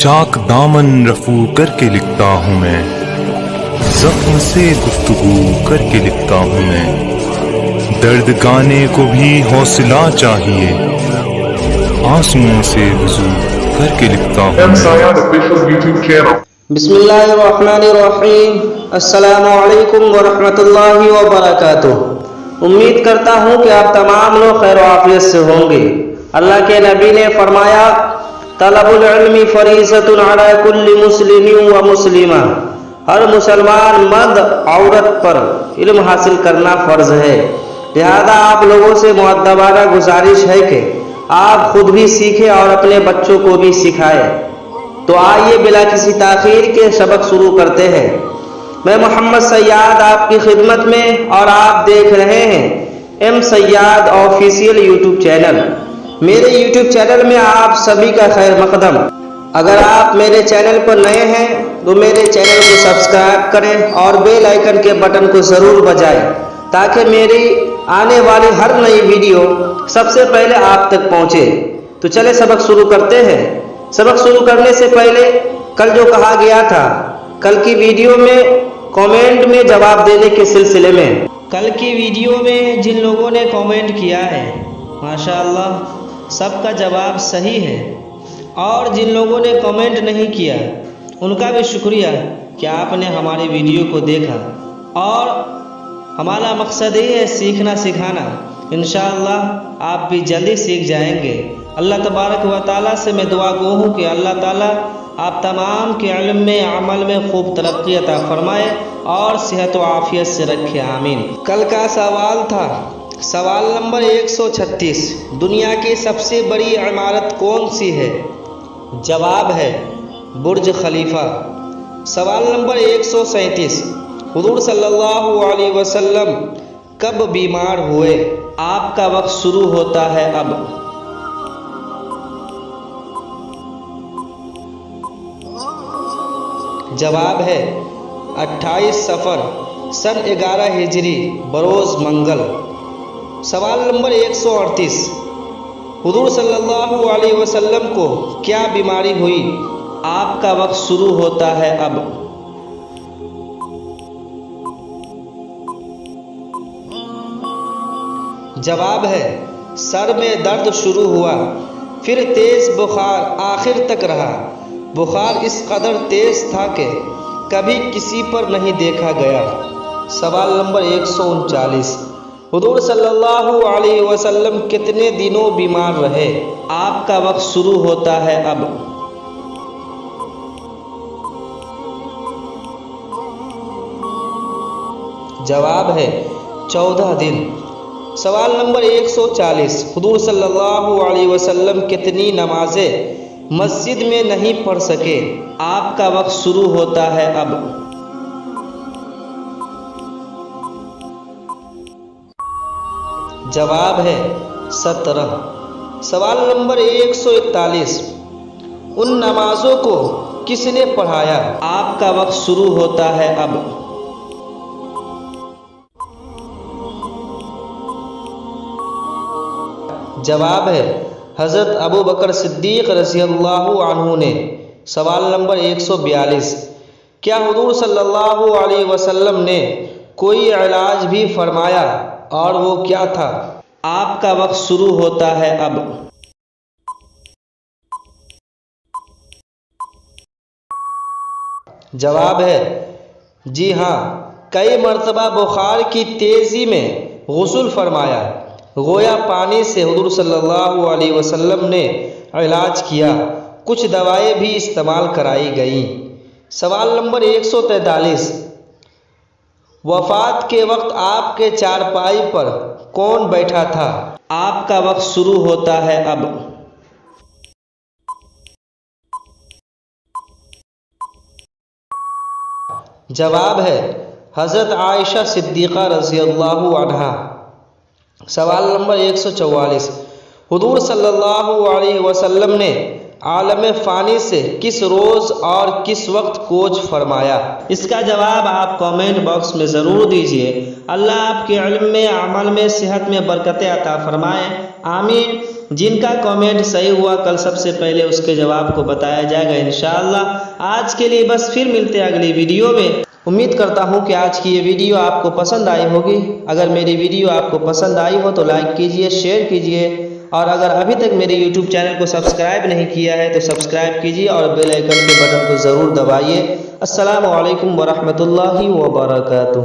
چاک دامن رفو کر کے لکھتا ہوں میں، زخم سے گفتگو کر کے لکھتا ہوں میں، درد گانے کو بھی حوصلہ چاہیے، آنسوؤں سے وضو کر کے لکھتا ہوں میں۔ بسم اللہ الرحمن الرحیم۔ السلام علیکم ورحمۃ اللہ وبرکاتہ۔ امید کرتا ہوں کہ آپ تمام لوگ خیر و عافیت سے ہوں گے۔ اللہ کے نبی نے فرمایا، طلب العلم فریضۃ علی کل مسلم و مسلمہ، ہر مسلمان مرد عورت پر علم حاصل کرنا فرض ہے، لہذا آپ لوگوں سے مؤدبانہ گزارش ہے کہ آپ خود بھی سیکھیں اور اپنے بچوں کو بھی سکھائیں۔ تو آئیے بلا کسی تاخیر کے سبق شروع کرتے ہیں۔ میں محمد سیاد آپ کی خدمت میں، اور آپ دیکھ رہے ہیں ایم سیاد آفیشیل یوٹیوب چینل۔ میرے یوٹیوب چینل میں آپ سبھی کا خیر مقدم۔ اگر آپ میرے چینل پر نئے ہیں تو میرے چینل کو سبسکرائب کریں اور بیل آئیکن کے بٹن کو ضرور بجائیں، تاکہ میری آنے والی ہر نئی ویڈیو سب سے پہلے آپ تک پہنچے۔ تو چلے سبق شروع کرتے ہیں۔ سبق شروع کرنے سے پہلے کل جو کہا گیا تھا، کل کی ویڈیو میں کامنٹ میں جواب دینے کے سلسلے میں، کل کی ویڈیو میں جن لوگوں نے کامنٹ کیا ہے ماشاءاللہ سب کا جواب صحیح ہے، اور جن لوگوں نے کامنٹ نہیں کیا ان کا بھی شکریہ کہ آپ نے ہماری ویڈیو کو دیکھا، اور ہمارا مقصد یہ ہے سیکھنا سکھانا۔ انشاءاللہ آپ بھی جلدی سیکھ جائیں گے۔ اللہ تبارک و تعالیٰ سے میں دعا گو ہوں کہ اللہ تعالیٰ آپ تمام کے علم میں عمل میں خوب ترقی عطا فرمائے اور صحت و عافیت سے رکھے، آمین۔ کل کا سوال تھا سوال نمبر 136، دنیا کی سب سے بڑی عمارت کون سی ہے؟ جواب ہے برج خلیفہ۔ سوال نمبر 137، حضور صلی اللہ علیہ وسلم کب بیمار ہوئے؟ آپ کا وقت شروع ہوتا ہے اب۔ جواب ہے 28 صفر سن 11 ہجری بروز منگل۔ سوال نمبر 138، حضور صلی اللہ علیہ وسلم کو کیا بیماری ہوئی؟ آپ کا وقت شروع ہوتا ہے اب۔ جواب ہے سر میں درد شروع ہوا، پھر تیز بخار آخر تک رہا، بخار اس قدر تیز تھا کہ کبھی کسی پر نہیں دیکھا گیا۔ سوال نمبر 139، حضور صلی اللہ علیہ وسلم کتنے دنوں بیمار رہے؟ آپ کا وقت شروع ہوتا ہے اب۔ جواب ہے 14 دن۔ سوال نمبر 140، حضور صلی اللہ علیہ وسلم کتنی نمازیں مسجد میں نہیں پڑھ سکے؟ آپ کا وقت شروع ہوتا ہے اب۔ جواب ہے 17۔ سوال نمبر 141، ان نمازوں کو کس نے پڑھایا؟ آپ کا وقت شروع ہوتا ہے اب۔ جواب ہے حضرت ابو بکر صدیق رضی اللہ عنہ نے۔ سوال نمبر 142، کیا حضور صلی اللہ علیہ وسلم نے کوئی علاج بھی فرمایا، اور وہ کیا تھا؟ آپ کا وقت شروع ہوتا ہے اب۔ جواب ہے جی ہاں، کئی مرتبہ بخار کی تیزی میں غسل فرمایا، گویا پانی سے حضور صلی اللہ علیہ وسلم نے علاج کیا، کچھ دوائیں بھی استعمال کرائی گئیں۔ سوال نمبر 143، وفات کے وقت آپ کے چارپائی پر کون بیٹھا تھا؟ آپ کا وقت شروع ہوتا ہے اب۔ جواب ہے حضرت عائشہ صدیقہ رضی اللہ عنہا۔ سوال نمبر 144، حضور صلی اللہ علیہ وسلم نے عالم فانی سے کس روز اور کس وقت کوچ فرمایا؟ اس کا جواب آپ کامنٹ باکس میں ضرور دیجیے۔ اللہ آپ کے علم میں، عمل میں، صحت میں برکتیں عطا فرمائے، آمین۔ جن کا کامنٹ صحیح ہوا کل سب سے پہلے اس کے جواب کو بتایا جائے گا انشاءاللہ۔ آج کے لیے بس، پھر ملتے ہیں اگلی ویڈیو میں۔ امید کرتا ہوں کہ آج کی یہ ویڈیو آپ کو پسند آئی ہوگی۔ اگر میری ویڈیو آپ کو پسند آئی ہو تو لائک کیجئے، شیئر کیجئے، اور اگر ابھی تک میرے یوٹیوب چینل کو سبسکرائب نہیں کیا ہے تو سبسکرائب کیجئے اور بیل آئیکن کے بٹن کو ضرور دبائیے۔ السلام علیکم ورحمۃ اللہ وبرکاتہ۔